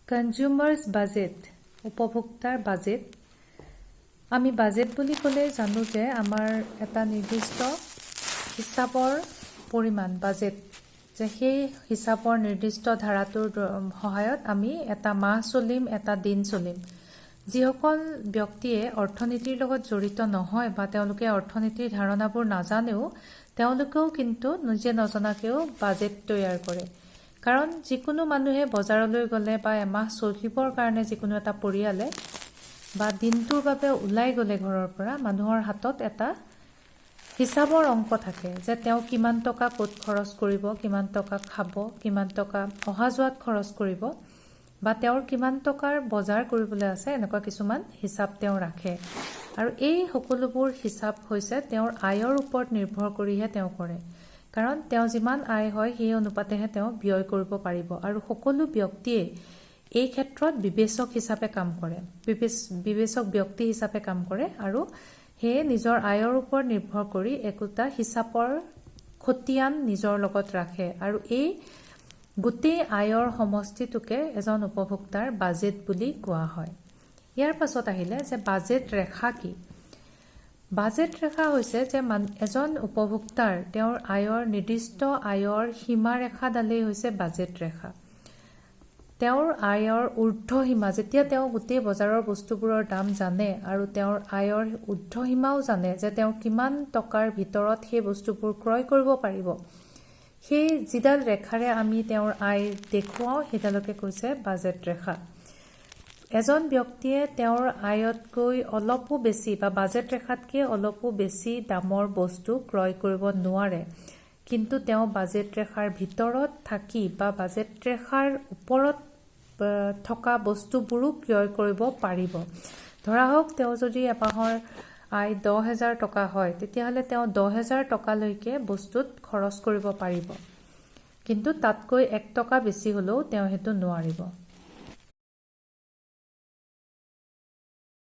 consumers budget উপভোক্তাৰ budget আমি budget বুলি ক'লে জানো যে আমাৰ এটা নিৰ্দিষ্ট হিচাপৰ পৰিমাণ বাজেট যে সেই হিচাপৰ নিৰ্দিষ্ট ধাৰাটোৰ সহায়ত আমি এটা মাহ চলিম এটা দিন চলিম যিসকল ব্যক্তিয়ে অৰ্থনীতিৰ লগত জড়িত নহয় বা তেওঁলোকে অৰ্থনীতিৰ ধাৰণাবোৰ নাজানেও তেওঁলোকেও কিন্তু নিজে নজনাকেও বাজেট তৈয়াৰ কৰে কাৰণ যিকোনো মানুহে বজাৰলৈ গ'লে বা এমাহ চলিবৰ কাৰণে যিকোনো এটা পৰিয়ালে বা দিনটোৰ বাবে ওলাই গ'লে ঘৰৰ পৰা মানুহৰ হাতত এটা হিচাপৰ অংক থাকে যে তেওঁ কিমান টকা ক'ত খৰচ কৰিব কিমান টকা খাব কিমান টকা অহা যোৱাত খৰচ কৰিব বা তেওঁৰ কিমান টকাৰ বজাৰ কৰিবলৈ আছে এনেকুৱা কিছুমান হিচাপ তেওঁ ৰাখে আৰু এই সকলোবোৰ হিচাপ হৈছে তেওঁৰ আয়ৰ ওপৰত নিৰ্ভৰ কৰিহে তেওঁ কৰে কাৰণ তেওঁ যিমান আয় হয় সেই অনুপাতেহে তেওঁ ব্যয় কৰিব পাৰিব আৰু সকলো ব্যক্তিয়ে এই ক্ষেত্ৰত বিবেচক হিচাপে কাম কৰে বিবেচক ব্যক্তি হিচাপে কাম কৰে আৰু হে নিজৰ আয়ৰ ওপৰত নিৰ্ভৰ কৰি একোটা হিচাপৰ খতিয়ান নিজৰ লগত ৰাখে আৰু এই গোটেই আয়ৰ সমষ্টিটোকে এজন উপভোক্তাৰ বাজেট বুলি কোৱা হয় ইয়াৰ পাছত আহিলে যে বাজেট ৰেখা কি বাজেট ৰেখা হৈছে যে এজন উপভোক্তাৰ তেওঁৰ আয়ৰ নিৰ্দিষ্ট আয়ৰ সীমা ৰেখাডালেই হৈছে বাজেট ৰেখা তেওঁৰ আয়ৰ ঊৰ্ধ্ব সীমা যেতিয়া তেওঁ গোটেই বজাৰৰ বস্তুবোৰৰ দাম জানে আৰু তেওঁৰ আয়ৰ ঊৰ্ধ্ব সীমাও জানে যে তেওঁ কিমান টকাৰ ভিতৰত সেই বস্তুবোৰ ক্ৰয় কৰিব পাৰিব সেই যিডাল ৰেখাৰে আমি তেওঁৰ আয় দেখুৱাওঁ সেইডালকে কৈছে বাজেট ৰেখা এজন ব্যক্তিয়ে তেওঁৰ আয়তকৈ অলপো বেছি বা বাজেট ৰেখাতকৈ অলপো বেছি দামৰ বস্তু ক্ৰয় কৰিব নোৱাৰে কিন্তু তেওঁ বাজেট ৰেখাৰ ভিতৰত থাকি বা বাজেট ৰেখাৰ ওপৰত থকা বস্তুবোৰো ক্ৰয় কৰিব পাৰিব ধৰা হওক তেওঁ যদি এমাহৰ আয় 10,000 টকা হয় তেতিয়াহ'লে তেওঁ 10,000 টকালৈকে বস্তুত খৰচ কৰিব পাৰিব কিন্তু তাতকৈ 1 টকা বেছি হ'লেও তেওঁ সেইটো নোৱাৰিব